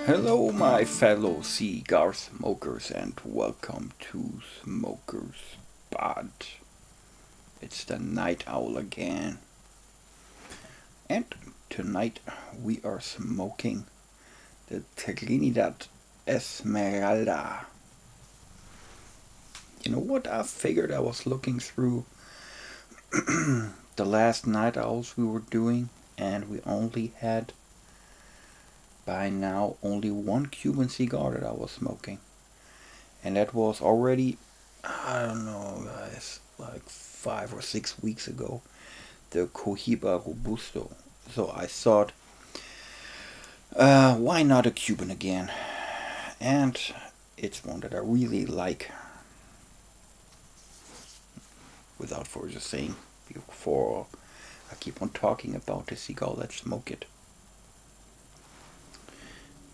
Hello, my fellow cigar smokers, and welcome to Smoker's Spot. It's the Night Owl again, and tonight we are smoking the Trinidad Esmeralda. You know what? I figured I was looking through the last Night Owls we were doing, and we only had by now only one Cuban cigar that I was smoking. And that was already, I don't know, guys, like 5 or 6 weeks ago, the Cohiba Robusto. So I thought, why not a Cuban again? And it's one that I really like. Without further saying, before I keep on talking about the cigar, let's smoke it.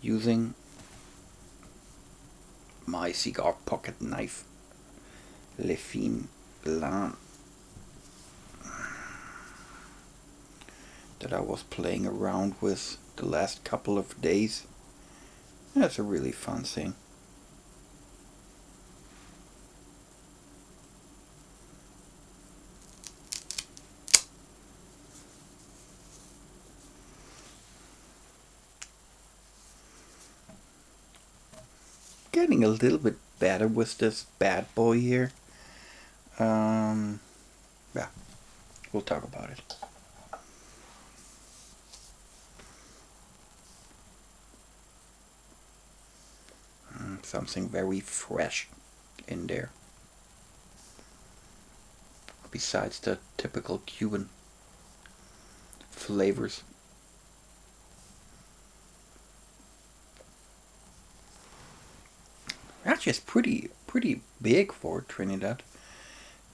Using my cigar pocket knife, Le Fin Blanc, that I was playing around with the last couple of days. That's a really fun thing. Getting a little bit better with this bad boy here. Yeah, we'll talk about it. Something very fresh in there. Besides the typical Cuban flavors. Actually, it's pretty big for Trinidad.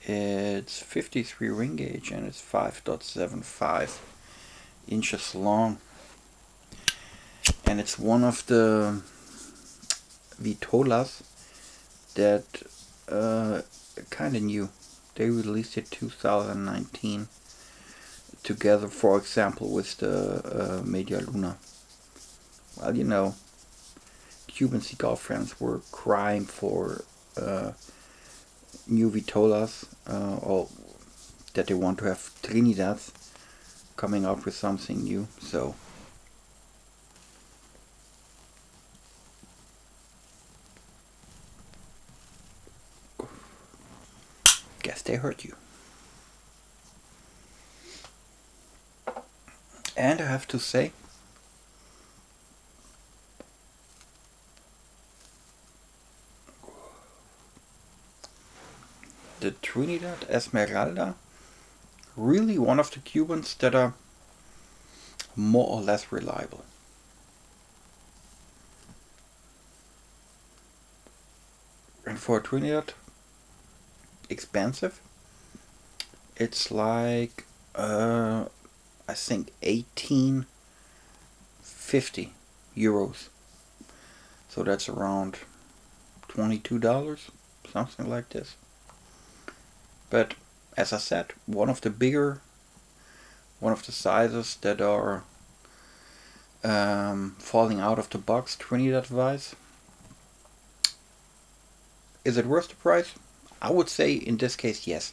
It's 53 ring gauge and it's 5.75 inches long. And it's one of the vitolas that kind of new. They released it 2019 together, for example, with the Media Luna. Well, you know, Cuban cigar friends were crying for new vitolas, or that they want to have Trinidad coming up with something new. So guess they hurt you. And I have to say, the Trinidad Esmeralda, really one of the Cubans that are more or less reliable. And for Trinidad, expensive. It's like I think 1850 euros. So that's around $22, something like this. But as I said, one of the sizes that are falling out of the box Trinidad wise. Is it worth the price? I would say in this case yes.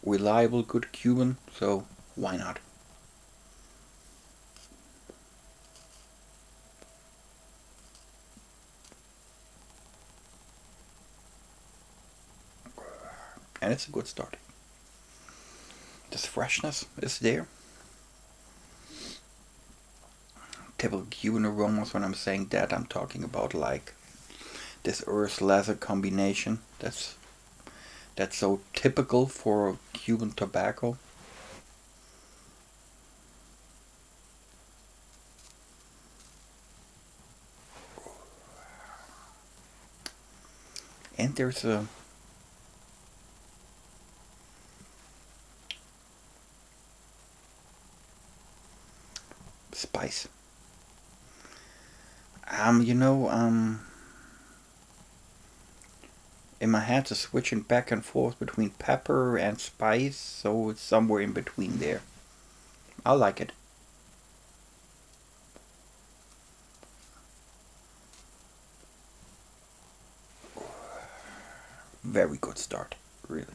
Reliable, good Cuban, so why not? And it's a good start. This freshness is there. Typical Cuban aromas. When I'm saying that, I'm talking about like this earth leather combination. That's so typical for Cuban tobacco. And there's a spice. You know, in my head it's switching back and forth between pepper and spice, so it's somewhere in between there. I like it. very good start, really.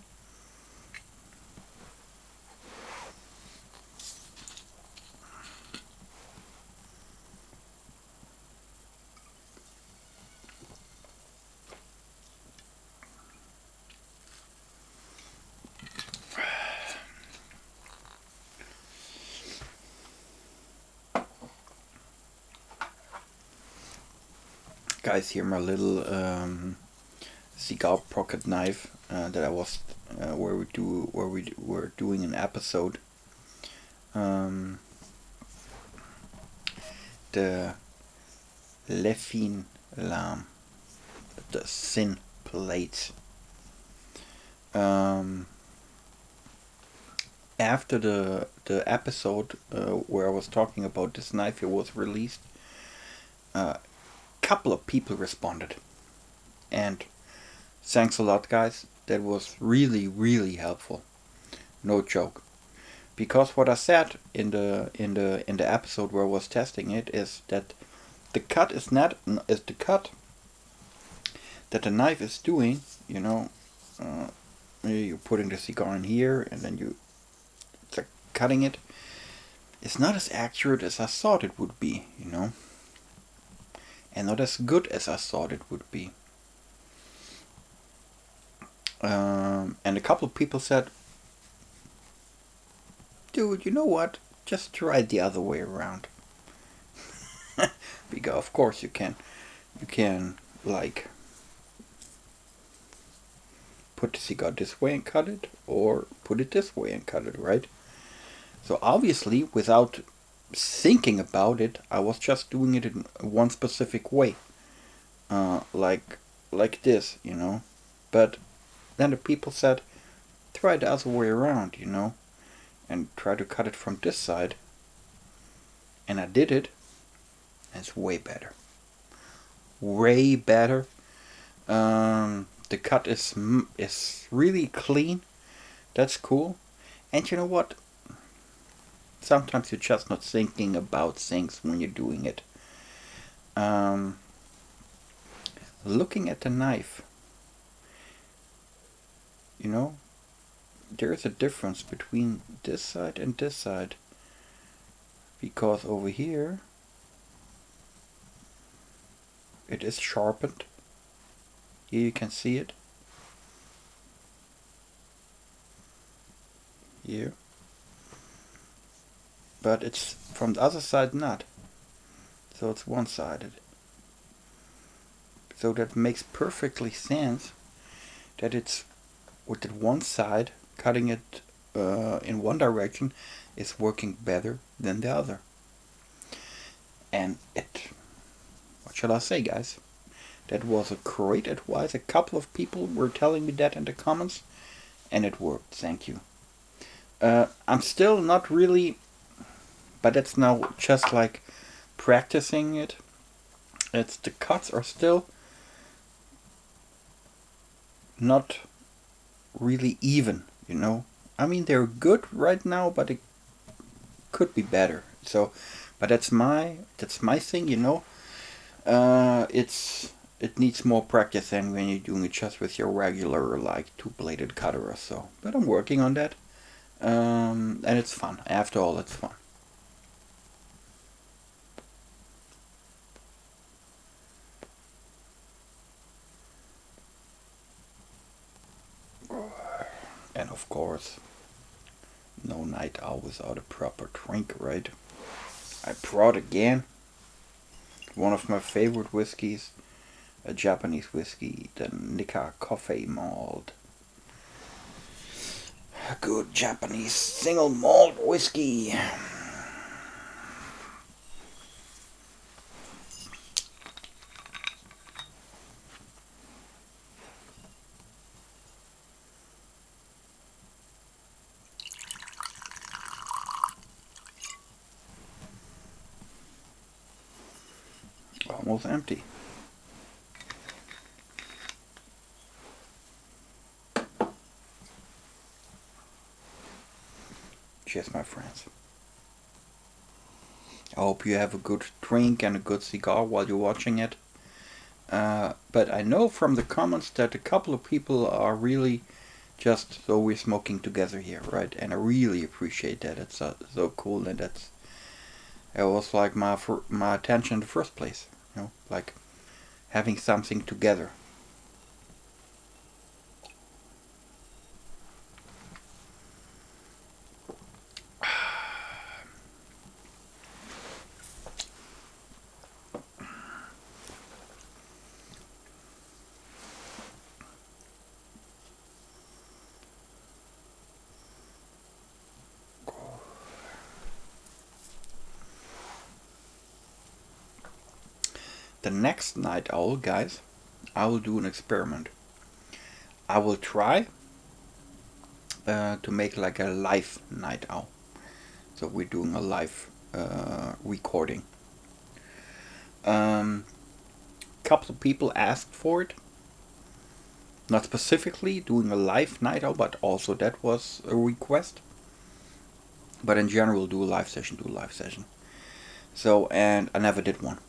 Guys, here my little cigar pocket knife that I was where we were doing an episode. The Leffin lamb, the thin plates. After the episode where I was talking about this knife, it was released. Couple of people responded, and thanks a lot, guys. That was really, really helpful. No joke. Because what I said in the episode where I was testing it is that the cut is not is the cut that the knife is doing. You know, you're putting the cigar in here, and then you cutting it. It's not as accurate as I thought it would be. You know. And not as good as I thought it would be. And a couple of people said, dude, you know what? Just try it the other way around. Because of course you can like put the cigar this way and cut it, or put it this way and cut it, right? So obviously, without thinking about it, I was just doing it in one specific way, like this, you know. But then the people said, try the other way around, you know, and try to cut it from this side. And I did it, and it's way better. Way better. The cut is really clean. That's cool. And you know what? Sometimes you're just not thinking about things when you're doing it. Looking at the knife, you know, there is a difference between this side and this side. Because over here, it is sharpened. Here you can see it. Here. But it's from the other side not. So it's one-sided. So that makes perfectly sense that it's with the one side cutting it in one direction is working better than the other. And what shall I say, guys? That was a great advice. A couple of people were telling me that in the comments, and it worked. Thank you. I'm still not really, but it's now just like practicing it. It's the cuts are still not really even, you know. I mean, they're good right now, but it could be better. So, but that's my thing, you know. It needs more practice than when you're doing it just with your regular like two-bladed cutter or so. But I'm working on that, and it's fun. After all, it's fun. And of course, no night out without a proper drink, right? I brought again one of my favorite whiskeys, a Japanese whiskey, the Nikka Coffee Malt. A good Japanese single malt whiskey. Almost empty. Cheers, my friends. I hope you have a good drink and a good cigar while you're watching it. But I know from the comments that a couple of people are really just so we're smoking together here, right? And I really appreciate that. It's so cool, and it was like my attention in the first place, like having something together. The next night owl, guys, I will do an experiment. I will try to make like a live night owl. So we're doing a live recording. Couple of people asked for it. Not specifically doing a live night owl, but also that was a request. But in general, do a live session. So, and I never did one.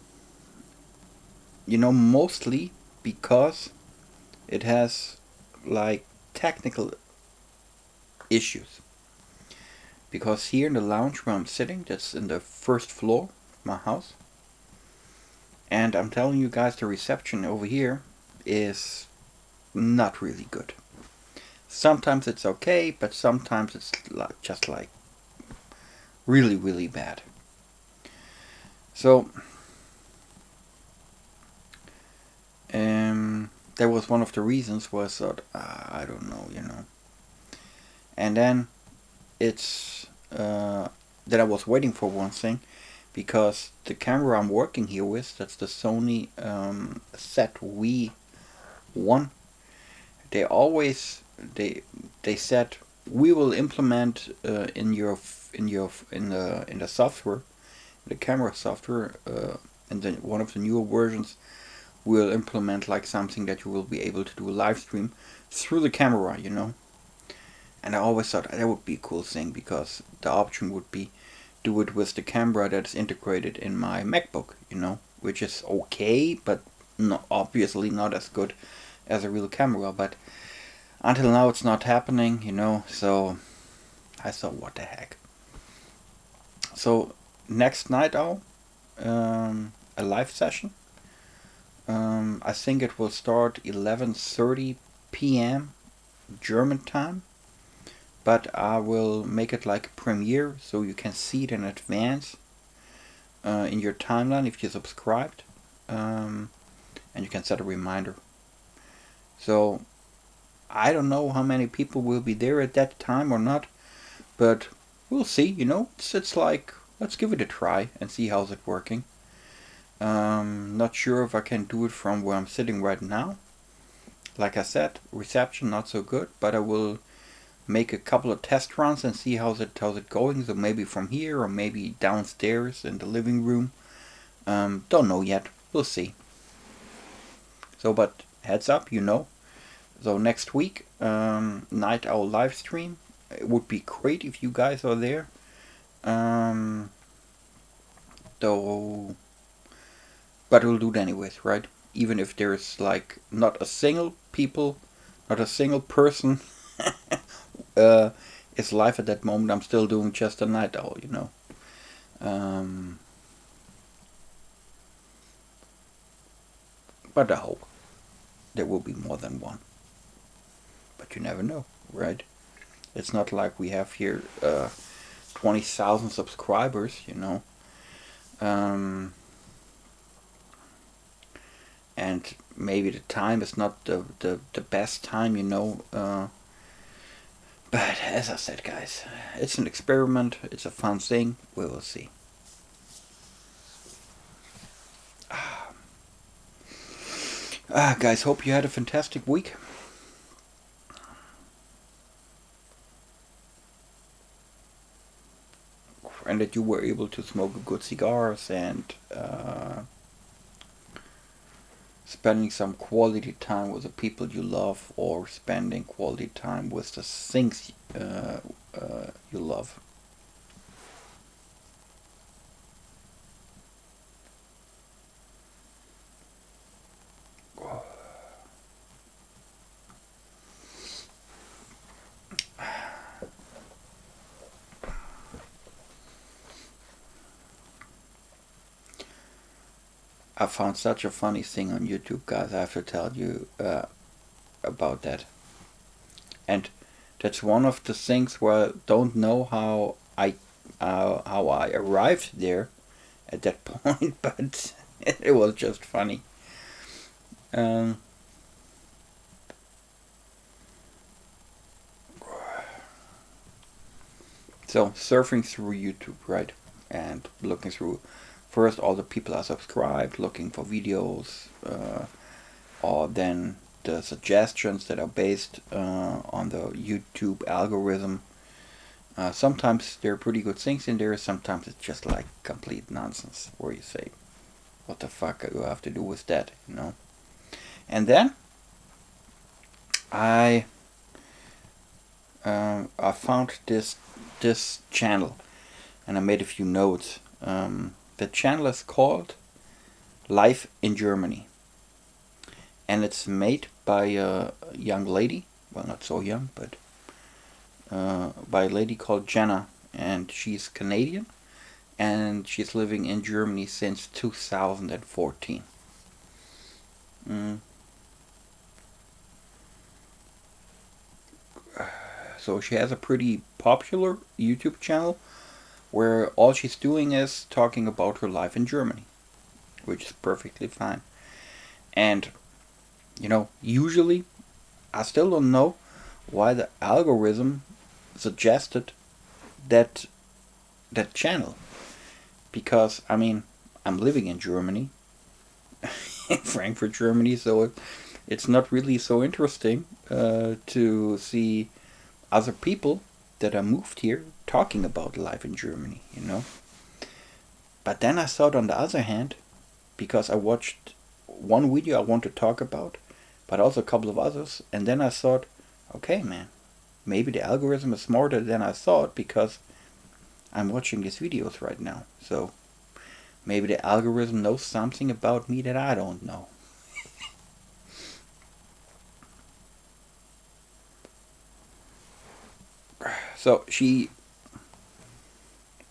Mostly because it has like technical issues. Because here in the lounge where I'm sitting, that's in the first floor of my house, and I'm telling you guys, the reception over here is not really good. Sometimes it's okay, but sometimes it's just like really, really bad. So, that was one of the reasons why I thought, I don't know, And then it's that I was waiting for one thing, because the camera I'm working here with, that's the Sony ZV-1. They said we will implement in the software, the camera software, and then one of the newer versions will implement like something that you will be able to do a live stream through the camera, And I always thought that would be a cool thing, because the option would be do it with the camera that's integrated in my MacBook, which is okay, but obviously not as good as a real camera. But until now it's not happening, so I thought, what the heck. So next night owl, a live session. I think it will start 11:30 p.m. German time, but I will make it like a premiere so you can see it in advance in your timeline if you're subscribed, and you can set a reminder. So I don't know how many people will be there at that time or not, but we'll see. It's like, let's give it a try and see how's it working. Not sure if I can do it from where I'm sitting right now. Like I said, reception not so good, but I will make a couple of test runs and see how's it going. So maybe from here, or maybe downstairs in the living room. Don't know yet. We'll see. So, but heads up, So next week, night owl live stream. It would be great if you guys are there. Though, but we'll do it anyways, right? Even if there's like not a single person is live at that moment, I'm still doing just a night owl, But I hope there will be more than one. But you never know, right? It's not like we have here 20,000 subscribers, And maybe the time is not the best time, But as I said, guys, it's an experiment. It's a fun thing. We will see. Guys, hope you had a fantastic week. And that you were able to smoke good cigars and spending some quality time with the people you love, or spending quality time with the things you love. I found such a funny thing on YouTube, guys. I have to tell you about that. And that's one of the things where I don't know how I arrived there at that point, but it was just funny. Um, so surfing through YouTube, right, and looking through first all the people are subscribed, looking for videos, or then the suggestions that are based on the YouTube algorithm. Sometimes there are pretty good things in there. Sometimes it's just like complete nonsense, where you say, "What the fuck do I have to do with that?" You know. And then I I found this channel, and I made a few notes. The channel is called Life in Germany, and it's made by a young lady. Well, not so young, but by a lady called Jenna, and she's Canadian, and she's living in Germany since 2014. Mm. So she has a pretty popular YouTube channel where all she's doing is talking about her life in Germany, which is perfectly fine. And, usually I still don't know why the algorithm suggested that channel, because I'm living in Germany, in Frankfurt, Germany, so it's not really so interesting to see other people that are moved here talking about life in Germany. But then I thought, on the other hand, because I watched one video I want to talk about, but also a couple of others, and then I thought, okay, man, maybe the algorithm is smarter than I thought, because I'm watching these videos right now. So maybe the algorithm knows something about me that I don't know. So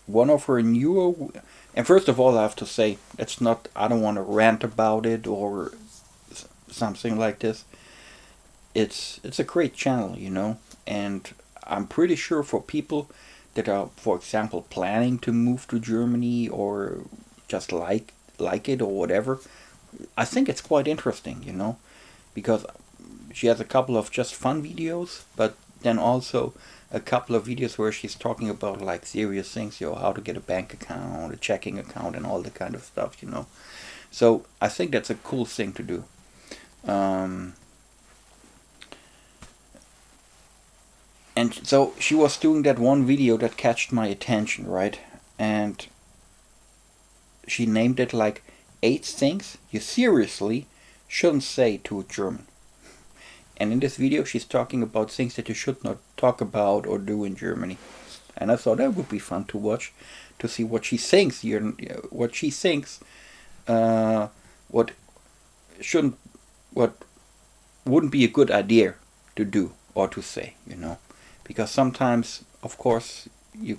one of her newer, and first of all I have to say, I don't want to rant about it or something like this. It's a great channel, and I'm pretty sure for people that are, for example, planning to move to Germany or just like it or whatever, I think it's quite interesting, because she has a couple of just fun videos, but then also a couple of videos where she's talking about like serious things, how to get a bank account, a checking account, and all the kind of stuff. So I think that's a cool thing to do. And so she was doing that one video that catched my attention, right? And she named it like 8 things you seriously shouldn't say to a German. And in this video, she's talking about things that you should not talk about or do in Germany. And I thought that would be fun to watch, to see what she thinks. What she thinks, what shouldn't, what wouldn't be a good idea to do or to say. Because sometimes, of course, you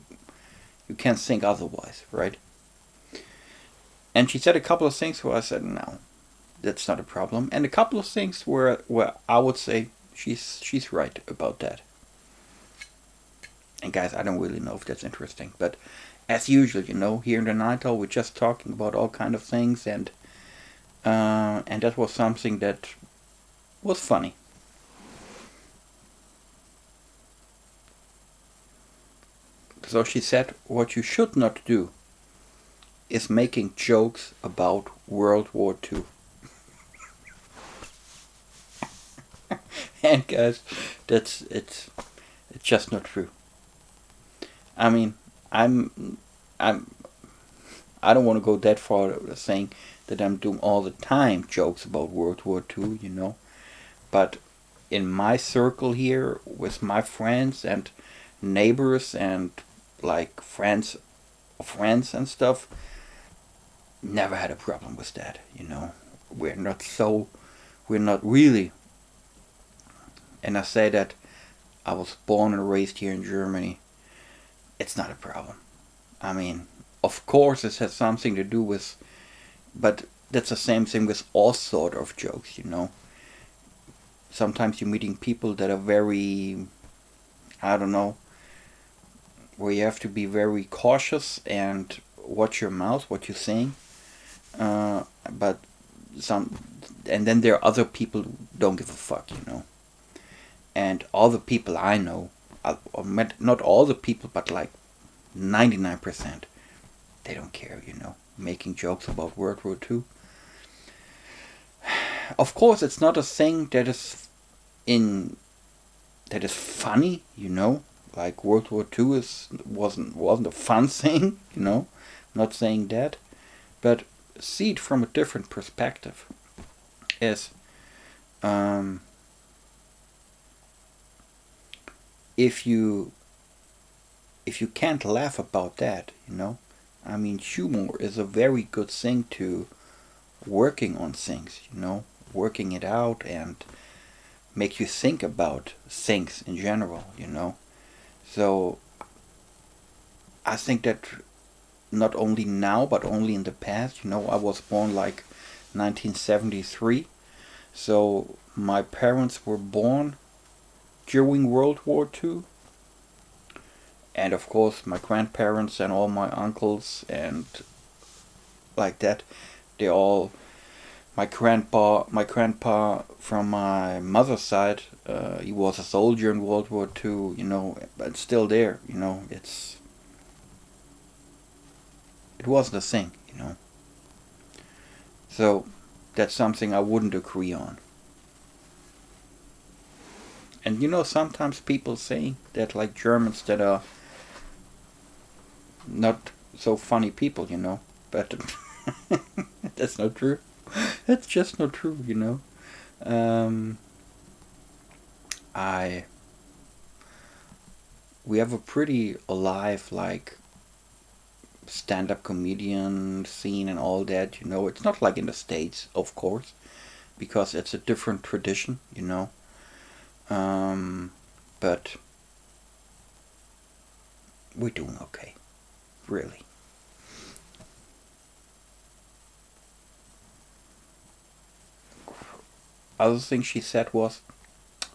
can't think otherwise, right? And she said a couple of things where I said, no, that's not a problem. And a couple of things where I would say she's right about that. And guys, I don't really know if that's interesting, but as usual, here in the Night Owl, we're just talking about all kind of things, and that was something that was funny. So she said, what you should not do is making jokes about World War II. And guys, it's just not true. I don't want to go that far saying that I'm doing all the time jokes about World War II, but in my circle here with my friends and neighbors and like friends of friends and stuff, never had a problem with that. We're not really, and I say that I was born and raised here in Germany. It's not a problem. Of course, it has something to do with, but that's the same thing with all sort of jokes, you know. Sometimes you're meeting people that are very, I don't know, where you have to be very cautious and watch your mouth, what you're saying. But some, and then there are other people who don't give a fuck, you know. And all the people I know, not all the people, but like 99%, they don't care, you know, making jokes about World War II. Of course, it's not a thing in that is funny, you know. Like World War II wasn't a fun thing, you know. Not saying that, but see it from a different perspective. Is um, if you can't laugh about that, you know. I mean, humor is a very good thing to working on things, you know, working it out and make you think about things in general, you know. So I think that not only now but only in the past, you know, I was born like 1973, so my parents were born during World War II, and of course my grandparents and all my uncles and like that, they all, my grandpa from my mother's side, he was a soldier in World War II, you know, but still there, you know, it wasn't a thing, you know. So that's something I wouldn't agree on. And you know, sometimes people say that like Germans that are not so funny people, you know, but that's not true. That's just not true, you know. Um, I we have a pretty alive like stand-up comedian scene and all that, you know. It's not like in the States, of course, because it's a different tradition, you know. Um, but we're doing okay, really. Other thing she said was,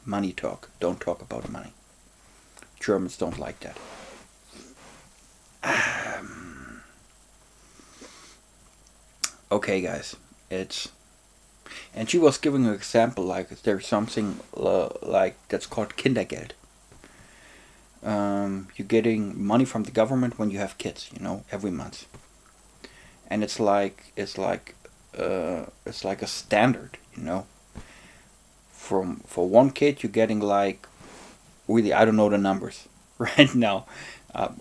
money talk. Don't talk about money. Germans don't like that. Okay, guys. It's and she was giving an example like there's something like that's called Kindergeld. You're getting money from the government when you have kids, you know, every month, and it's like a standard, you know. For one kid, you're getting like really I don't know the numbers right now.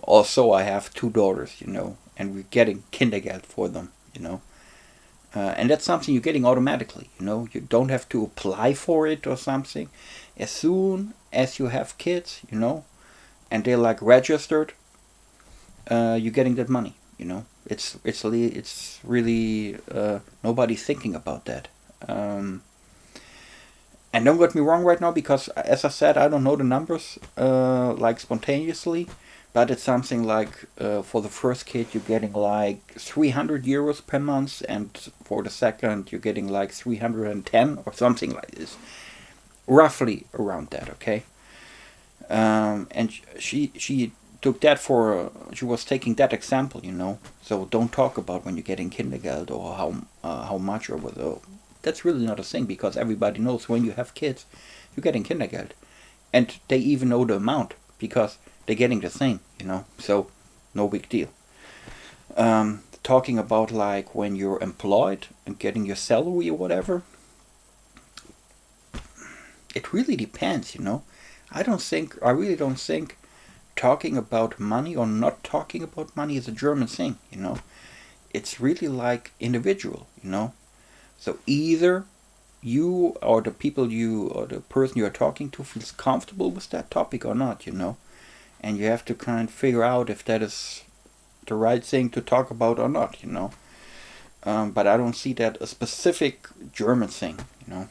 Also, I have two daughters, you know, and we're getting Kindergeld for them, you know. And that's something you're getting automatically, you know. You don't have to apply for it or something. As soon as you have kids, you know, and they're like registered, you're getting that money, you know. It's really nobody's thinking about that. And don't get me wrong right now, because as I said, I don't know the numbers like spontaneously, but it's something like for the first kid you're getting like 300 euros per month, and for the second you're getting like 310 or something like this, roughly around that. Okay, and she took that for she was taking that example, you know. So don't talk about when you're getting Kindergeld or how much or whether that's really not a thing, because everybody knows when you have kids, you're getting Kindergeld, and they even know the amount because they're getting the same, you know. So no big deal. Talking about like when you're employed and getting your salary or whatever, it really depends, you know. I really don't think talking about money or not talking about money is a German thing, you know. It's really like individual, you know. So either you or the people you or the person you are talking to feels comfortable with that topic or not, you know. And you have to kind of figure out if that is the right thing to talk about or not, you know. But I don't see that a specific German thing, you know.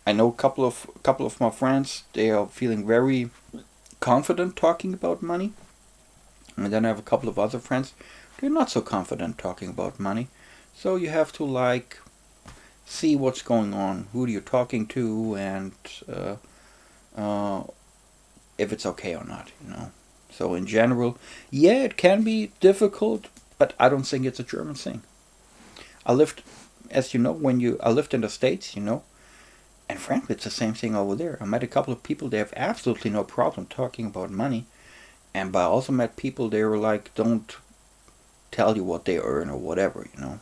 I know a couple of my friends, they are feeling very confident talking about money, and then I have a couple of other friends, they're not so confident talking about money. So you have to like see what's going on, who you're talking to, and uh, if it's okay or not, you know. So in general, yeah, it can be difficult, but I don't think it's a German thing. I lived, as you know, I lived in the States, you know, and frankly, it's the same thing over there. I met a couple of people, they have absolutely no problem talking about money, and I also met people, they were like, don't tell you what they earn or whatever, you know.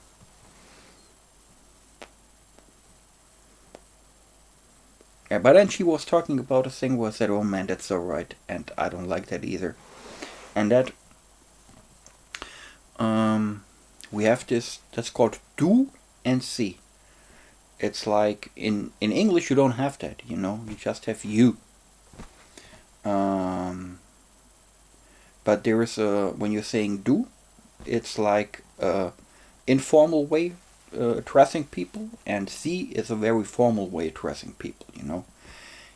Yeah, but then she was talking about a thing where I said, oh man, that's so right, and I don't like that either. And that, um, we have this, that's called do and see. It's like in English you don't have that, you know, you just have you. Um, but there is a, when you're saying do, it's like a informal way addressing people, and see is a very formal way addressing people, you know.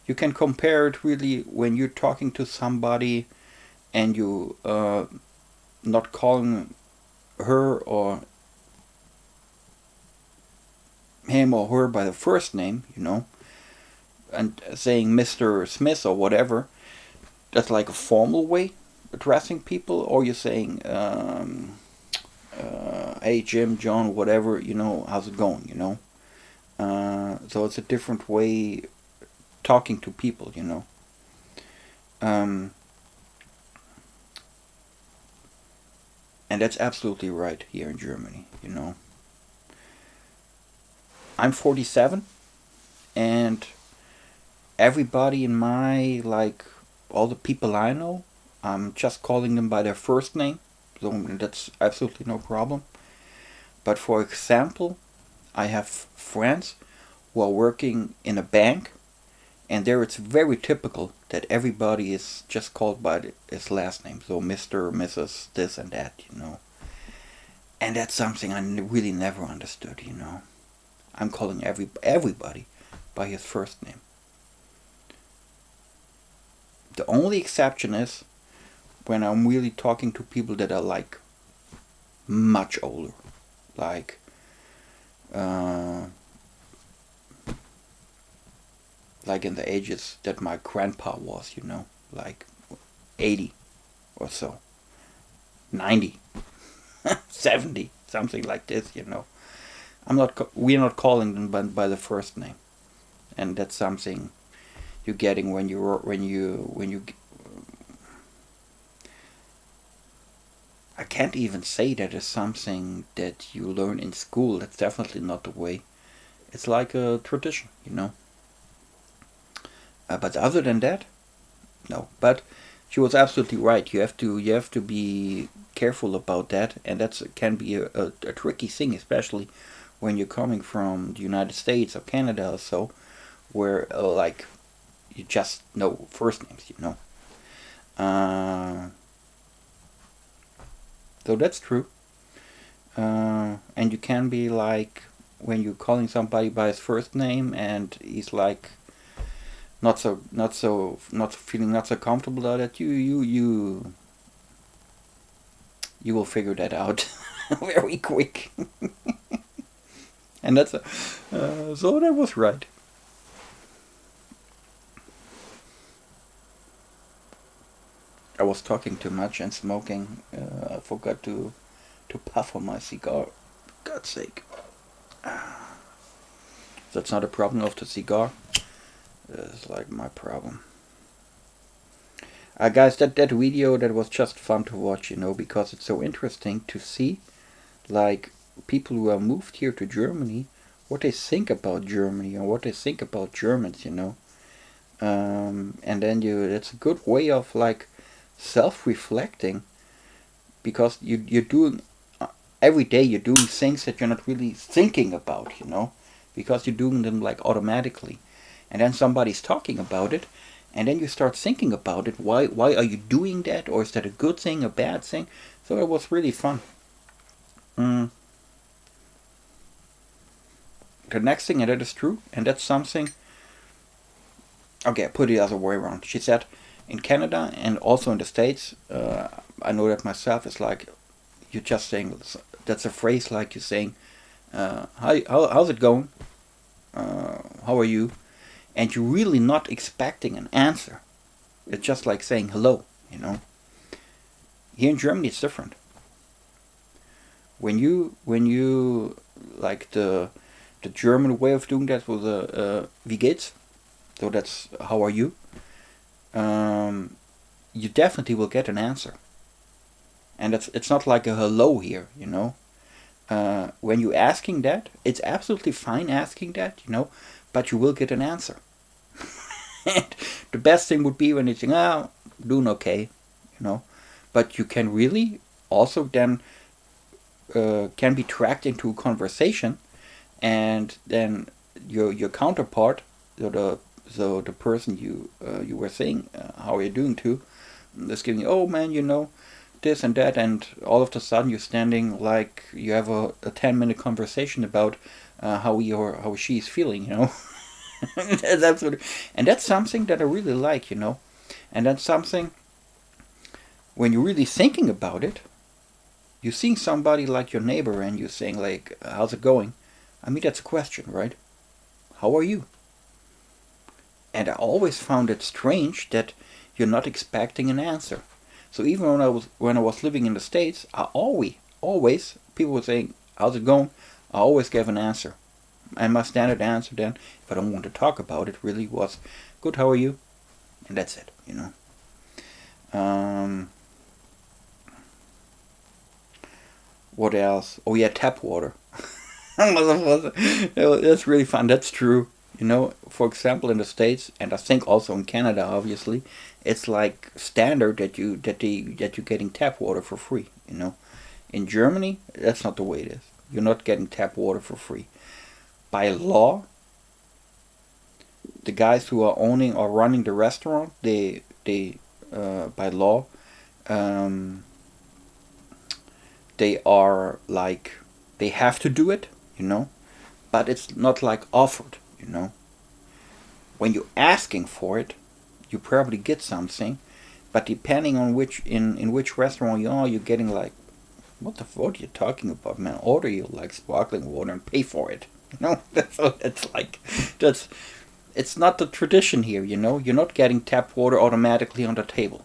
You can compare it really when you're talking to somebody and you not calling her or him or her by the first name, you know, and saying Mr. Smith or whatever. That's like a formal way addressing people, or you're saying, hey Jim, John, whatever, you know, how's it going, you know. So it's a different way talking to people, you know. Um, and that's absolutely right here in Germany, you know. I'm 47, and everybody in my, like, all the people I know, I'm just calling them by their first name, so that's absolutely no problem. But for example, I have friends who are working in a bank, and there it's very typical that everybody is just called by his last name, so Mr., Mrs., this and that, you know. And that's something I really never understood, you know. I'm calling everybody by his first name. The only exception is when I'm really talking to people that are like much older, like like in the ages that my grandpa was, you know, like 80 or so, 90, 70, something like this, you know. We're not calling them by the first name, and that's something you're getting when you. I can't even say that is something that you learn in school. That's definitely not the way. It's like a tradition, you know. But other than that, no. But she was absolutely right. You have to be careful about that, and that can be a tricky thing, especially when you're coming from the United States or Canada or so, where like you just know first names, you know. So that's true. And you can be like when you're calling somebody by his first name, and he's like not feeling not so comfortable about it. You will figure that out very quick. And that's so that was right. I was talking too much and smoking. I forgot to puff on my cigar. God's sake. That's not a problem of the cigar. It's like my problem. Guys, that video, that was just fun to watch, you know, because it's so interesting to see, like, people who have moved here to Germany, what they think about Germany and what they think about Germans, you know. And then it's a good way of like self-reflecting, because you're doing every day you're doing things that you're not really thinking about, you know, because you're doing them like automatically, and then somebody's talking about it, and then you start thinking about it. Why are you doing that, or is that a good thing, a bad thing? So it was really fun. Mm. The next thing, and that is true, and that's something. Okay, I put it the other way around. She said, in Canada and also in the States, I know that myself, is like you're just saying, that's a phrase like you're saying, how's it going? How are you? And you're really not expecting an answer. It's just like saying hello, you know. Here in Germany, it's different. When you like the German way of doing that was wie geht's? So that's how are you? Um, you definitely will get an answer, and it's not like a hello here, you know. When you're asking that, it's absolutely fine asking that, you know, but you will get an answer. And the best thing would be when you think, oh, doing okay, you know, but you can really also then can be tracked into a conversation, and then your counterpart, so the person you were saying how are you doing to, is giving you, oh man, you know, this and that, and all of a sudden you're standing like you have a 10-minute conversation about how he or how she is feeling, you know. That's what, and that's something that I really like, you know, and that's something when you're really thinking about it, you're seeing somebody like your neighbor and you're saying like, how's it going? I mean, that's a question, right? How are you? And I always found it strange that you're not expecting an answer. So even when I was living in the States, I always people were saying, how's it going? I always gave an answer. And my standard answer then, if I don't want to talk about it, really was, good, how are you? And that's it, you know. What else? Oh yeah, tap water. That's really fun. That's true. You know, for example, in the States, and I think also in Canada, obviously, it's like standard that you're getting tap water for free. You know, in Germany, that's not the way it is. You're not getting tap water for free. By law, the guys who are owning or running the restaurant, they by law, um, they are like they have to do it. You know, but it's not like offered. You know, when you're asking for it, you probably get something, but depending on in which restaurant you are, you're getting like, what the fuck are you talking about, man? Order you like sparkling water and pay for it. You know, that's like that's it's not the tradition here. You know, you're not getting tap water automatically on the table.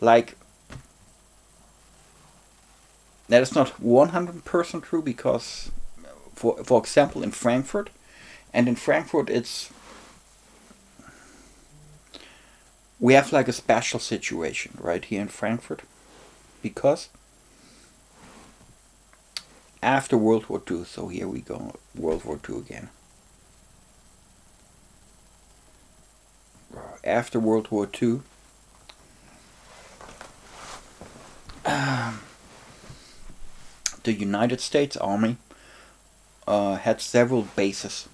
Like that is not 100% true because, for example, in Frankfurt, and in Frankfurt it's we have like a special situation right here in Frankfurt because after World War II, so here we go, World War II again. After World War II, um, the United States Army had several bases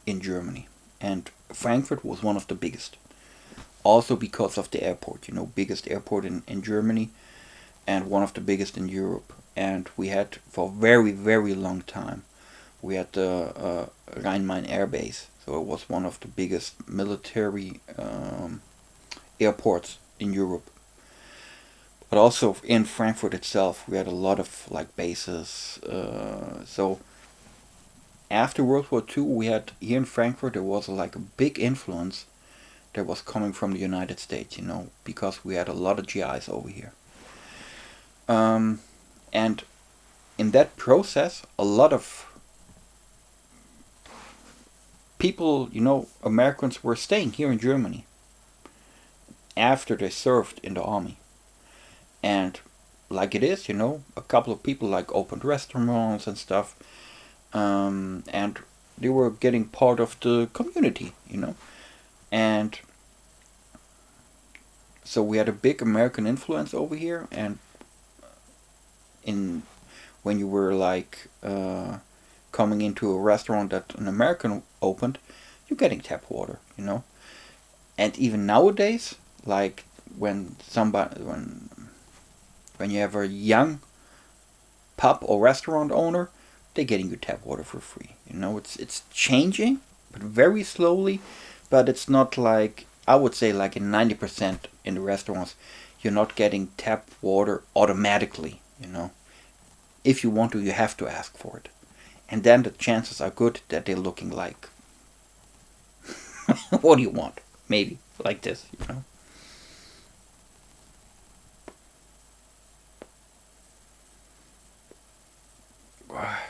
in Germany, and Frankfurt was one of the biggest. Also because of the airport, you know, biggest airport in Germany, and one of the biggest in Europe. And we had for a very very long time, we had the Rhein-Main Air Base, so it was one of the biggest military airports in Europe. But also in Frankfurt itself, we had a lot of like bases. So after World War II, we had here in Frankfurt there was like a big influence that was coming from the United States, you know, because we had a lot of GIs over here. And in that process, a lot of people, you know, Americans were staying here in Germany after they served in the army. And like it is, you know, a couple of people like opened restaurants and stuff, and they were getting part of the community, you know. And so we had a big American influence over here, and in when you were like coming into a restaurant that an American opened, you're getting tap water, you know. And even nowadays, like when you have a young pub or restaurant owner, they're getting you tap water for free. You know, it's changing, but very slowly. But it's not like, I would say like in 90% in the restaurants, you're not getting tap water automatically. You know, if you want to, you have to ask for it. and then the chances are good that they're looking like, what do you want? Maybe like this, you know.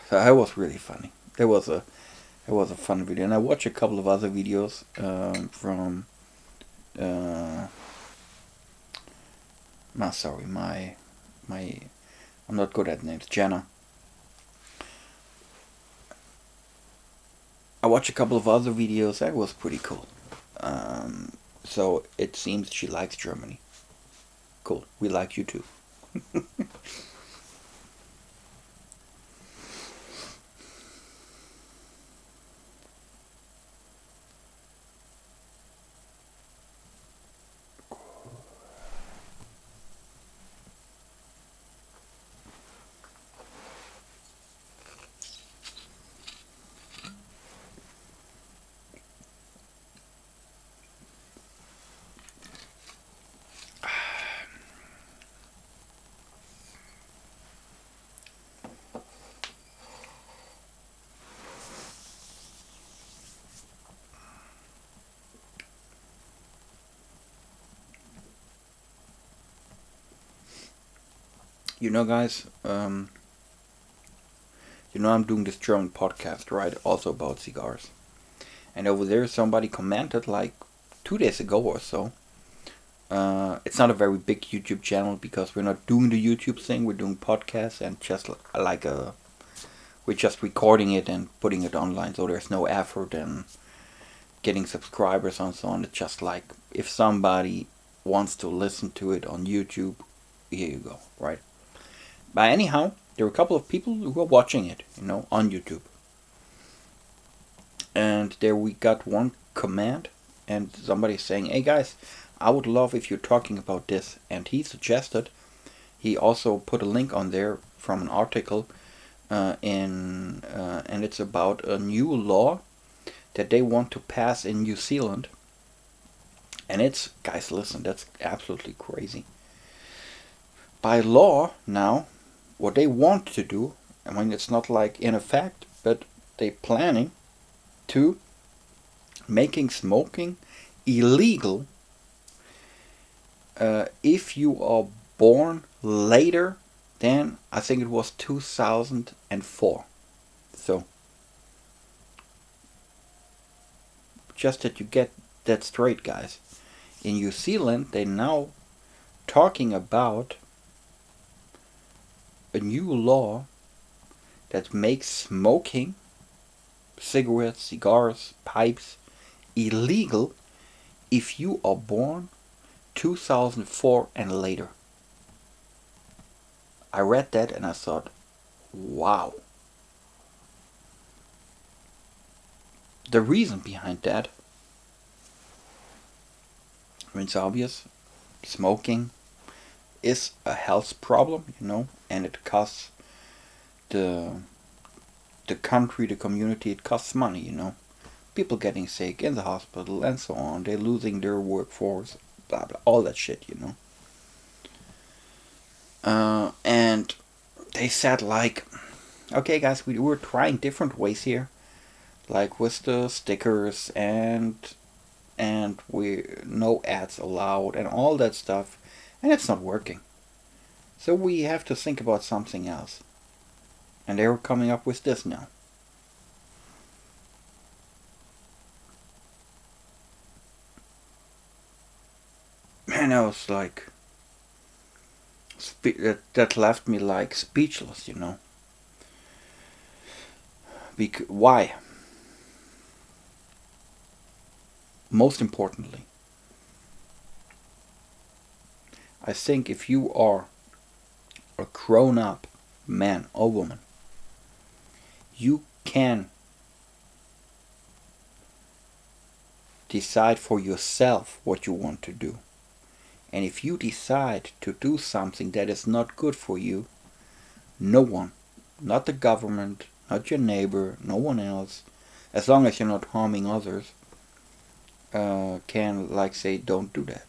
So that was really funny. It was a fun video, and I watched a couple of other videos from. Sorry, my I'm not good at names. Jenna. I watched a couple of other videos. That was pretty cool. So it seems she likes Germany. Cool. We like you too. You know, guys, you know I'm doing this German podcast, right? Also about cigars. And over there, somebody commented like 2 days ago or so. It's not a very big YouTube channel because we're not doing the YouTube thing. We're doing podcasts and just like a, we're just recording it and putting it online. So there's no effort and getting subscribers and so on. It's just like if somebody wants to listen to it on YouTube, here you go, right? But anyhow, there were a couple of people who were watching it, you know, on YouTube. And there we got one comment and somebody saying, hey guys, I would love if you're talking about this. And he suggested, he also put a link on there from an article and it's about a new law that they want to pass in New Zealand. And it's, guys, listen, that's absolutely crazy. By law now, what they want to do, I mean, it's not like in effect, but they're planning to making smoking illegal if you are born later than, I think it was 2004. So, just that you get that straight, guys. In New Zealand, they're now talking about a new law that makes smoking cigarettes, cigars, pipes illegal if you are born 2004 and later. I read that and I thought, wow. The reason behind that, I mean, it's obvious. Smoking is a health problem, you know, and it costs the country, the community, it costs money, you know. People getting sick in the hospital and so on. They're losing their workforce, blah blah, all that shit, you know. And they said like, okay guys, we were trying different ways here, like with the stickers and we no ads allowed and all that stuff, and it's not working. So we have to think about something else. And they were coming up with this now. And I was like, that left me like speechless, you know. Why? Most importantly, I think if you are a grown-up man or woman, you can decide for yourself what you want to do. And if you decide to do something that is not good for you, no one, not the government, not your neighbor, no one else, as long as you're not harming others, can like say don't do that,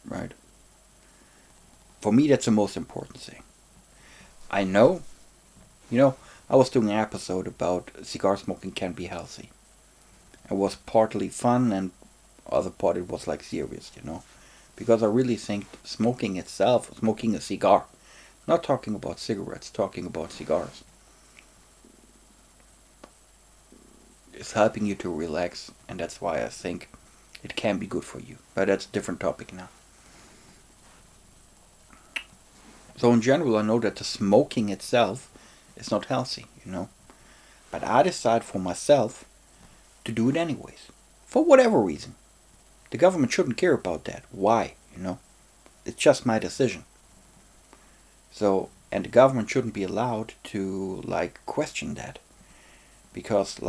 right? For me, that's the most important thing. I know, you know, I was doing an episode about cigar smoking can be healthy. It was partly fun and other part it was like serious, because I really think smoking itself, smoking a cigar, not talking about cigarettes, talking about cigars, is helping you to relax, and that's why I think it can be good for you. But that's a different topic now. So in general, I know that the smoking itself is not healthy, But I decide for myself to do it anyways, for whatever reason. The government shouldn't care about that. Why, It's just my decision. So, and the government shouldn't be allowed to question that, because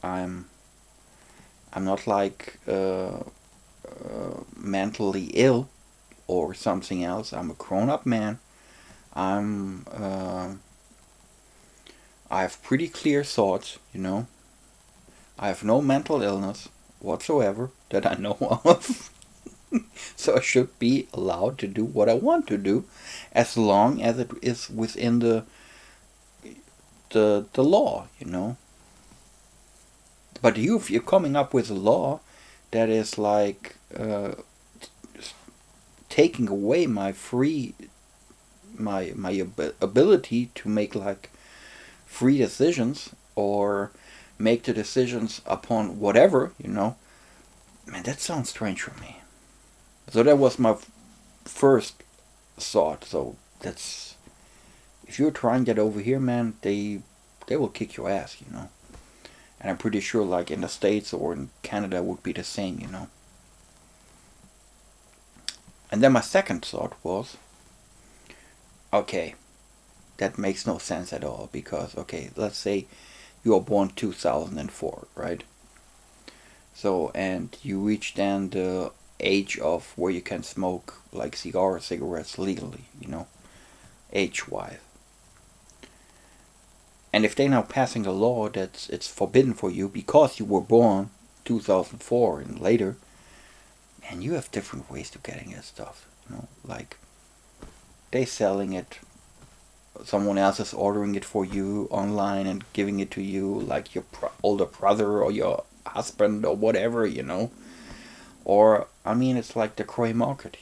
I'm not mentally ill or something else. I'm a grown-up man. I have pretty clear thoughts, I have no mental illness whatsoever that I know of. So I should be allowed to do what I want to do, as long as it is within the law, But if you're coming up with a law that is taking away my ability to make free decisions, or make the decisions upon whatever, man, that sounds strange for me. So that was my first thought. So that's, if you're trying that over here, man, they will kick your ass, And I'm pretty sure in the States or in Canada would be the same, And then my second thought was, okay, that makes no sense at all, because, okay, let's say you are born 2004, right? So, and you reach then the age of where you can smoke cigarettes legally, age-wise. And if they're now passing a law that it's forbidden for you because you were born 2004 and later, man, you have different ways to getting that stuff, they selling it, someone else is ordering it for you online and giving it to you, like your older brother or your husband or whatever, Or, I mean, it's like the gray market,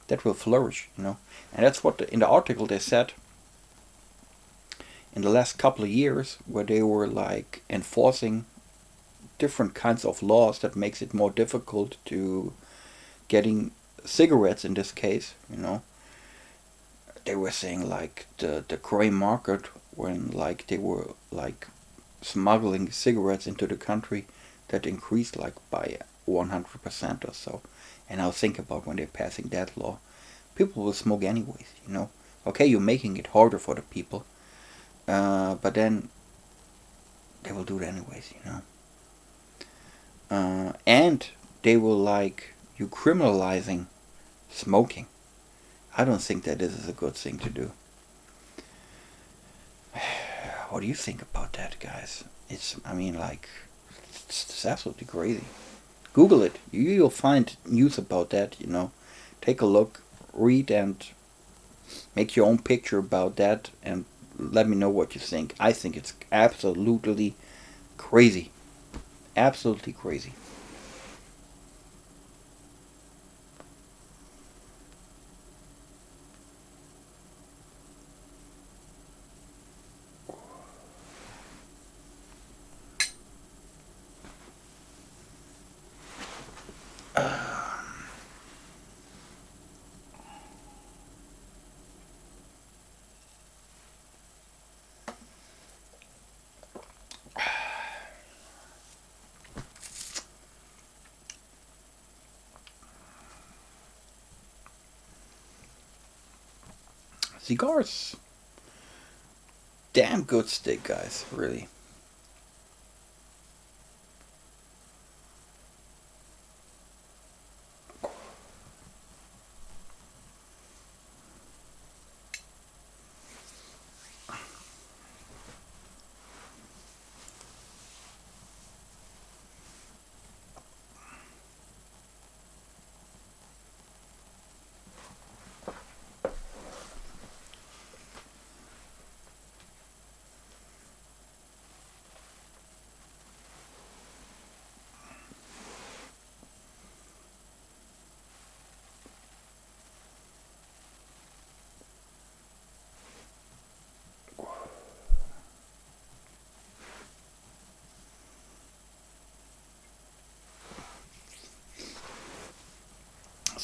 that will flourish, And that's what in the article they said, in the last couple of years, where they were enforcing different kinds of laws that makes it more difficult to getting cigarettes in this case, They were saying the gray market, when they were smuggling cigarettes into the country, that increased by 100% or so. And now think about when they're passing that law, people will smoke anyways, Okay, you're making it harder for the people, but then they will do it anyways, And they will you criminalizing smoking. I don't think that this is a good thing to do. What do you think about that, guys? It's absolutely crazy. Google it. You'll find news about that, Take a look, read, and make your own picture about that, and let me know what you think. I think it's absolutely crazy. Absolutely crazy. Cigars, damn good stick, guys, really.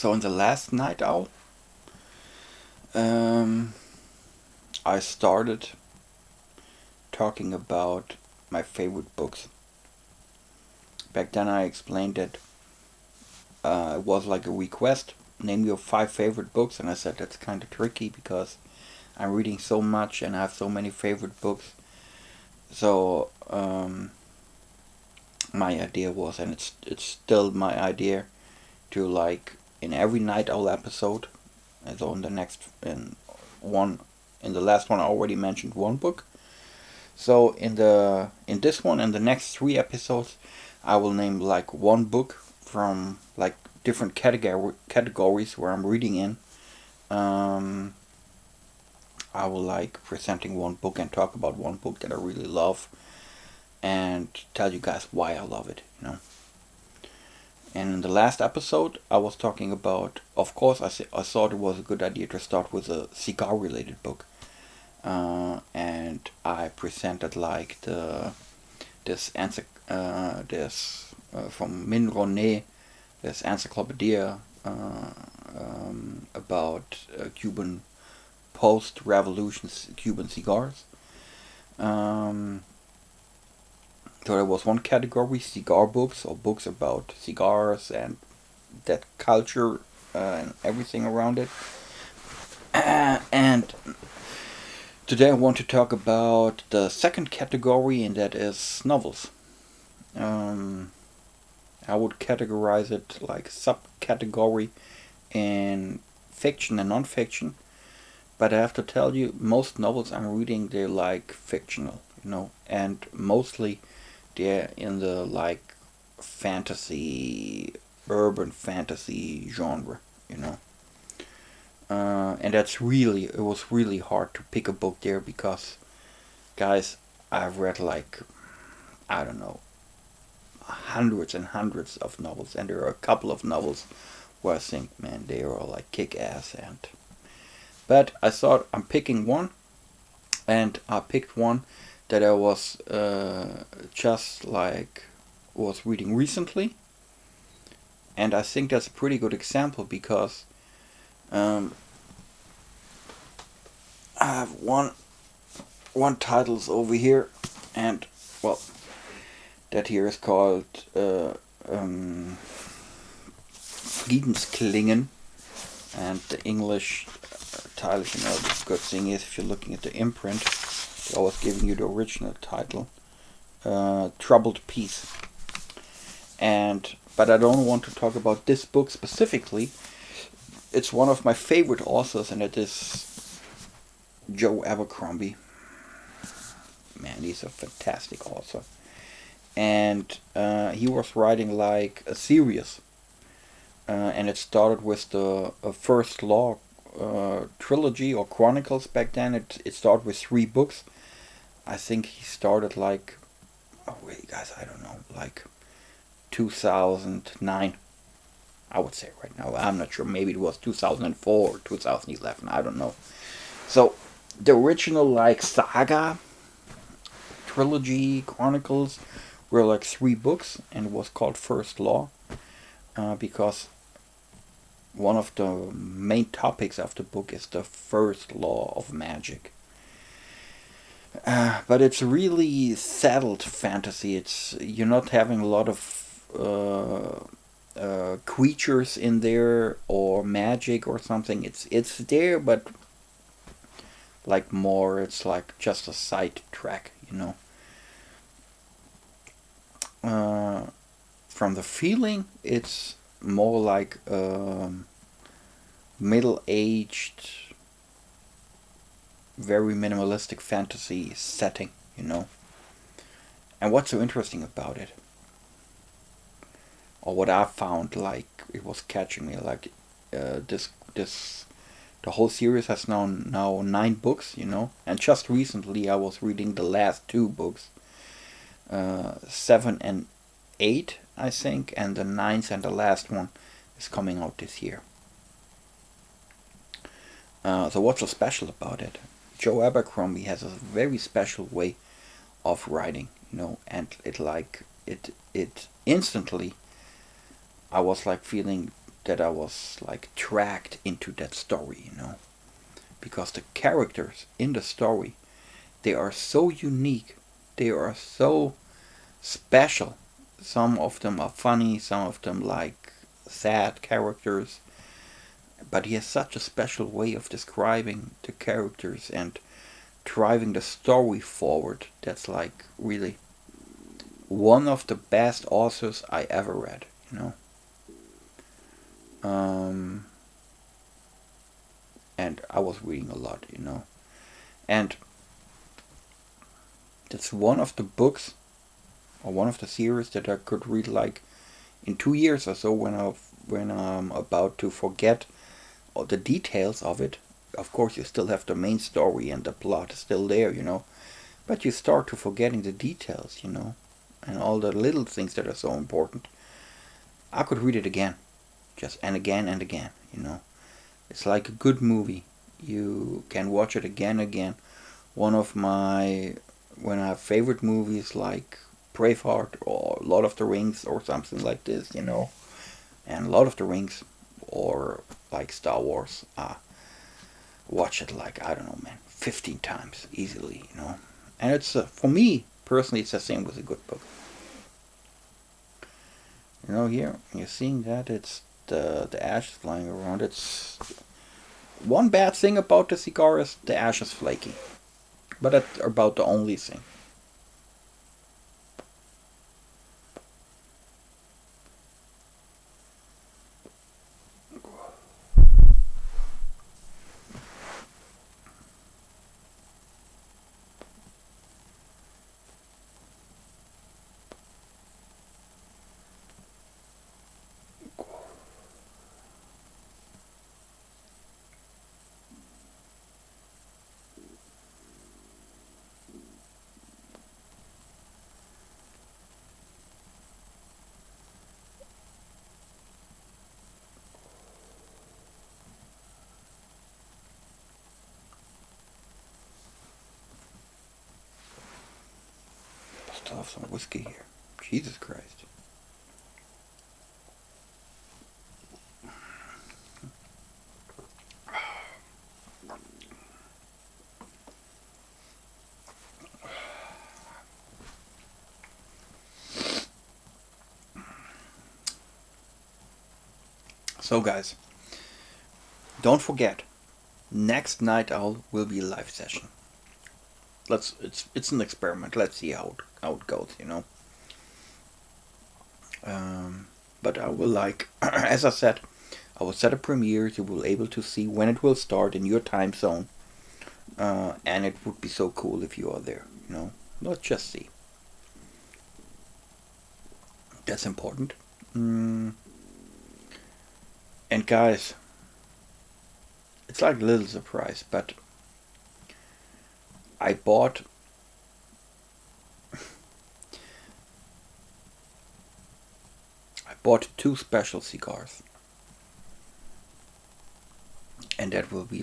So in the last night owl, um, I started talking about my favorite books. Back then I explained that it was like a request, name your 5 favorite books, and I said that's kind of tricky because I'm reading so much and I have so many favorite books. So my idea was, and it's still my idea, to like in every Night Owl episode, and so in the next in the last one I already mentioned one book. So in this one and the next 3 episodes, I will name like one book from like different categories where I'm reading in. Um, I will like presenting one book and talk about one book that I really love, and tell you guys why I love it. And in the last episode, I was talking about, of course, I thought it was a good idea to start with a cigar related book. And I presented like this from Min Ronet, this encyclopedia about Cuban post-revolution Cuban cigars. So there was one category, cigar books, or books about cigars and that culture and everything around it. And today I want to talk about the second category, and that is novels. I would categorize it like subcategory in fiction and non-fiction. But I have to tell you, most novels I'm reading, they're like fictional, and mostly they're in the like fantasy, urban fantasy genre, and it was really hard to pick a book there because, guys, I've read like, I don't know, hundreds and hundreds of novels, and there are a couple of novels where I think, man, they are like kick-ass, but I thought I'm picking one, and I picked one that I was just like was reading recently, and I think that's a pretty good example because I have one titles over here, and well, that here is called Friedensklingen, and the English title, the good thing is if you're looking at the imprint, they're always giving you the original title, Troubled Peace. But I don't want to talk about this book specifically. It's one of my favorite authors, and it is Joe Abercrombie. Man, he's a fantastic author. And he was writing like a series. And it started with the First Law trilogy or chronicles back then. It started with 3 books. I think he started like, oh wait guys, I don't know, like 2009. I would say right now. I'm not sure. Maybe it was 2004 or 2011. I don't know. So the original like saga trilogy chronicles were like 3 books, and it was called First Law because one of the main topics of the book is the first law of magic. But it's really settled fantasy. You're not having a lot of creatures in there or magic or something. It's there, but like more, it's like just a side track, From the feeling, it's more like middle-aged, very minimalistic fantasy setting, And what's so interesting about it, or what I found like it was catching me, like the whole series has now 9 books, and just recently I was reading the last 2 books, 7 and 8, I think, and the 9th and the last one is coming out this year. So what's so special about it? Joe Abercrombie has a very special way of writing, and it instantly, I was like feeling that I was like dragged into that story, because the characters in the story, they are so unique, they are so special. Some of them are funny, some of them like sad characters, but he has such a special way of describing the characters and driving the story forward. That's like really one of the best authors I ever read. Um, and I was reading a lot. And that's one of the books or one of the series that I could read like in 2 years or so when I'm about to forget all the details of it. Of course, you still have the main story and the plot is still there, but you start to forgetting the details, and all the little things that are so important. I could read it again, just and again and again. It's like a good movie. You can watch it again and again. One of my when I have favorite movies like Braveheart or Lord of the Rings or something like this, and Lord of the Rings or like Star Wars. Watch it like I don't know, man, 15 times easily. And it's for me personally, it's the same with a good book. Here you're seeing that it's the ashes flying around. It's one bad thing about the cigar is the ash is flaky, but that's about the only thing. I still have some whiskey here. Jesus Christ. So guys, don't forget, next night owl will be a live session. It's an experiment. Let's see how it goes. But I will like as I said, I will set a premiere. You will able to see when it will start in your time zone. And it would be so cool if you are there. Let's just see. That's important. Mm. And guys, it's like a little surprise, but I bought I bought two special cigars, and that will be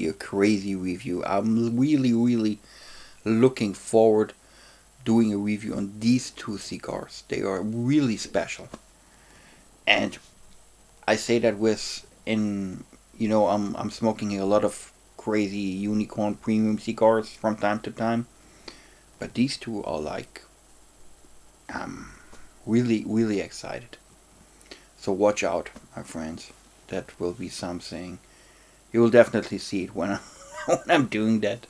a crazy review. I'm really really looking forward doing a review on these two cigars. They are really special, and I say that I'm smoking a lot of crazy unicorn premium cigars from time to time, but these two are like I'm really really excited. So watch out, my friends. That will be something. You will definitely see it when when I'm doing that.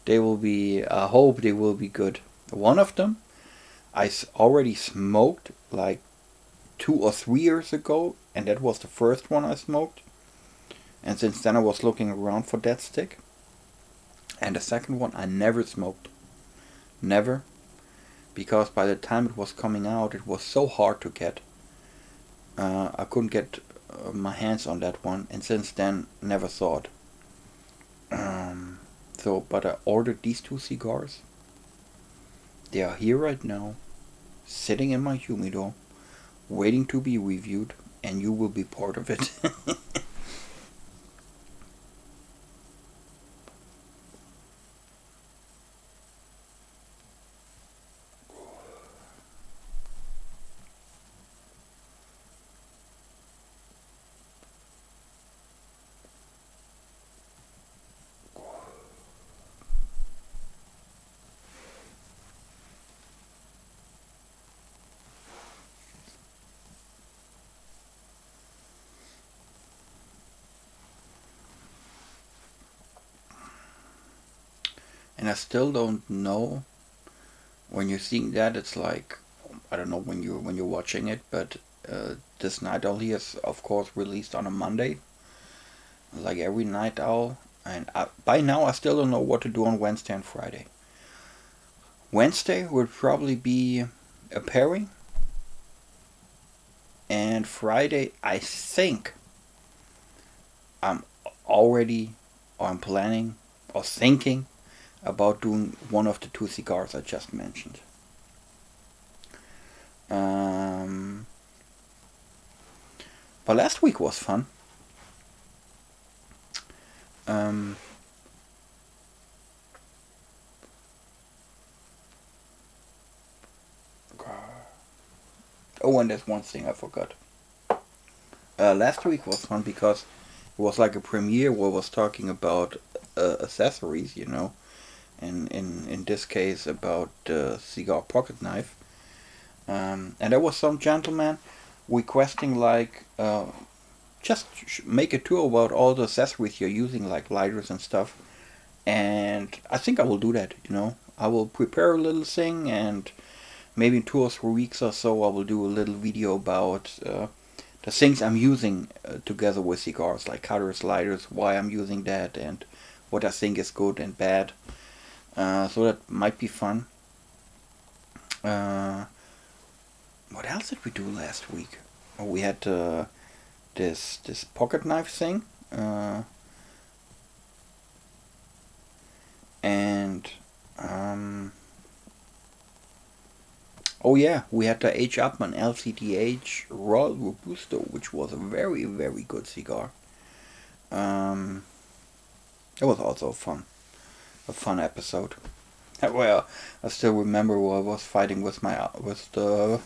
They will be. I hope they will be good. One of them I already smoked like 2 or 3 years ago, and that was the first one I smoked. And since then I was looking around for that stick. And the second one I never smoked. Never. Because by the time it was coming out, it was so hard to get. I couldn't get my hands on that one, and since then, never thought. But I ordered these two cigars. They are here right now, sitting in my humidor, waiting to be reviewed, and you will be part of it. and I still don't know. When you're seeing that, it's like, I don't know when you're watching it, but this Night Owl here is of course released on a Monday, like every Night Owl. And by now I still don't know what to do on Wednesday and Friday. Wednesday would probably be a pairing, and Friday I think I'm already, or I'm planning, or thinking about doing one of the two cigars I just mentioned. But last week was fun. Oh, and there's one thing I forgot. Last week was fun because it was like a premiere where I was talking about accessories, you know, and in this case about the cigar pocket knife. And there was some gentleman requesting like just make a tour about all the accessories you're using, like lighters and stuff. And I think I will do that, you know. I will prepare a little thing, and maybe in 2 or 3 weeks or so I will do a little video about the things I'm using together with cigars, like cutters, lighters, why I'm using that, and what I think is good and bad. So that might be fun. What else did we do last week? Oh, we had this pocket knife thing, and oh yeah, we had the H. Upmann LCDH Royal Robusto, which was a very, very good cigar. It was also a fun episode. Well, I still remember where I was fighting with the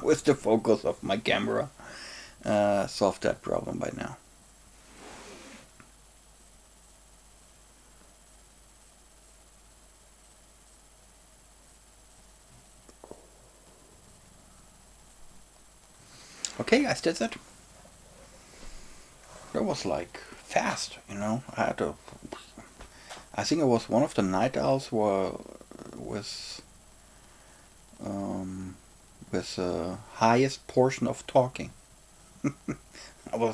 with the focus of my camera. Solved that problem by now. Okay, guys, that's it. That was like fast, you know. I think it was one of the Night Owls with the highest portion of talking. I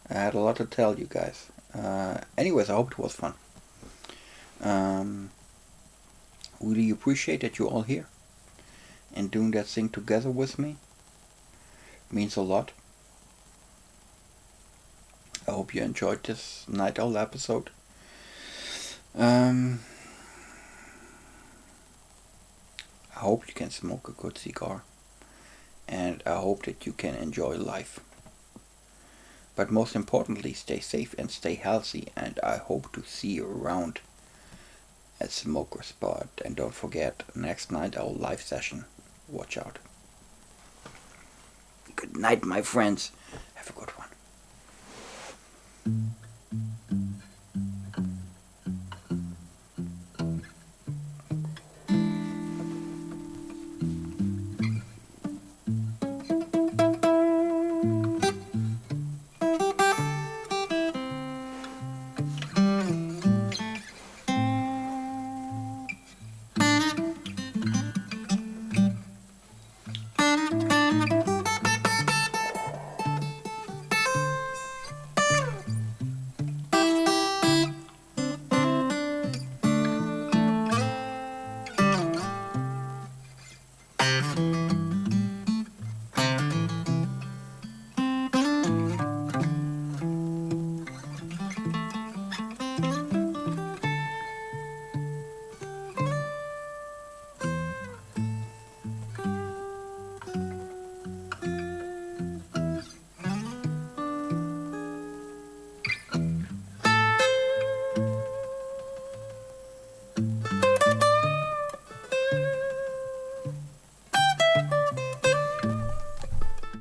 had a lot to tell you guys. Anyways, I hope it was fun. Really appreciate that you're all here and doing that thing together with me. Means a lot. I hope you enjoyed this Night Owl episode. I hope you can smoke a good cigar, and I hope that you can enjoy life. But most importantly, stay safe and stay healthy, and I hope to see you around at Smoker Spot. And don't forget, next Night Owl live session. Watch out. Good night, my friends. Have a good one.